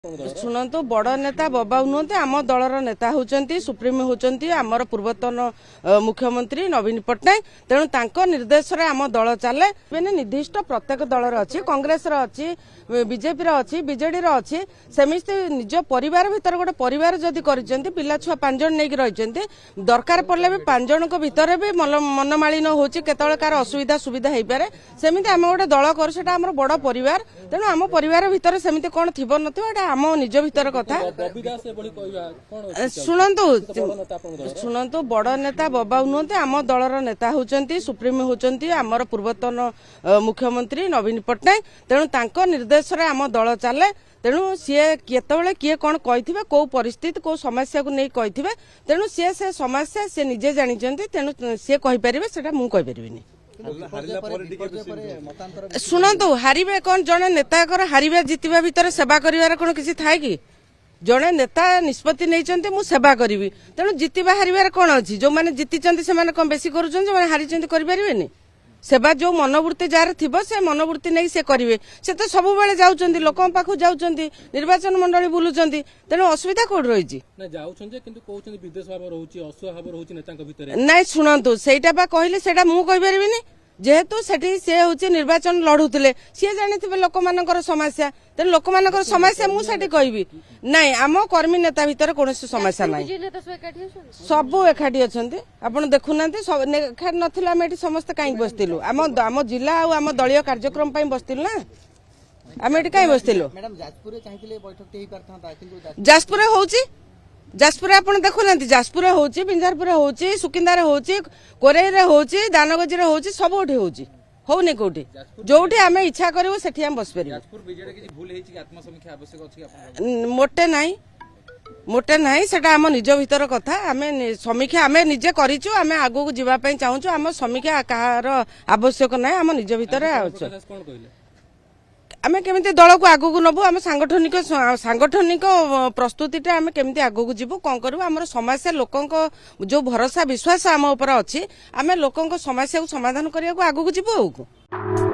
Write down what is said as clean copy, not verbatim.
शुणु बड़ नेता बबाऊ नुहत आम दलर नेता होती सुप्रीम होती आमर पूर्वतन मुख्यमंत्री नवीन पट्टनायक तेणु तांको निर्देश रे आम दल चले निर्दिष्ट प्रत्येक दलर अच्छी कांग्रेस अच्छी बीजेपी अच्छी बीजेडी अच्छी सेमिति निज परिवार भितर गोटे परिवार जदि कर पिला छुआ 5 जण नहीं रही दरकार पड़े भी 5 जन भितर भी मनमालिन होची केतବେଳେ कार असुविधा सुविधा हो पारे सेमिति आम गोटे दल कर सेटा आमर बड़ परिवार तेणु आम परिवार भितर सेमिति कोन थिबो नथिबो एटा आम निज भितर कथा शुणु बड़ नेता बबाऊ नुहत आम दलर नेता होती सुप्रीम होती आमर पूर्वतन मुख्यमंत्री नवीन पट्टनायक तेणु तांको निर्देश रे आम दल चले तेणु सी केतବେଳେ किए कौन कही कौ परिस्थिति कौ समस्या को नहीं कही तेणु सी से समस्या सी निजे जानी तेणु सी कहीपर से मुझे शुणु हारे कौन जड़े नेता हारे जितवा भितर सेवा कर कौन किसी थाए कि जड़े नेता निष्पत्ति नहीं मु सेवा करी तेणु जितवा हारे कौन अच्छी जो मैंने जीति से कौन बेसी कर हारी करें सेवा जो मनोवृत्ति जार थी से मनोवृत्ति नहीं से करेंगे से तो सब बेले जाऊँ लोक पाख जाऊँ निर्वाचन मंडली बुलूं तेणु असुविधा कौट रही ना शुणु सेटा कहले से मुझे जेहेतु सेठी से होची निर्वाचन लड़ुले सी जानी लोक मान समस्या तेणु लोक मान समस्या मुझे कहबी नाई आम कर्मी नेता भितर कौन समस्या ना सब एकाठी अच्छा आप देखुना एकाठी नाला आम ये समस्त कहीं बसलु आम जिला आम दलीय कार्यक्रम बसलु ना आम ये कहीं बसलु जाजपुर होची जाजपुर आप देखुना जाजपुर होची बिंजारपुर होची सुकिंदार होची कोरेई होची दानगजी होची सबुठी होची होनी कोठी जोठी आम इच्छा करूँ से बस पार मोटे नाई मोटे नाई सेटा आम निज भीतर कथा आम समीक्षा आम निजे करिचु आम आगु जावाई चाहूँ आम समीक्षा कहार आवश्यक ना आम निज भीतर आमे केमिति दल को आगु नबु आम सांगठनिक प्रस्तुति आम केमिति आगु जीवु कौन करूँ आम समस्या लोकों जो भरोसा विश्वास आम उपर अच्छी आम लोकों समस्या को समाधान करने को आगु जीवु।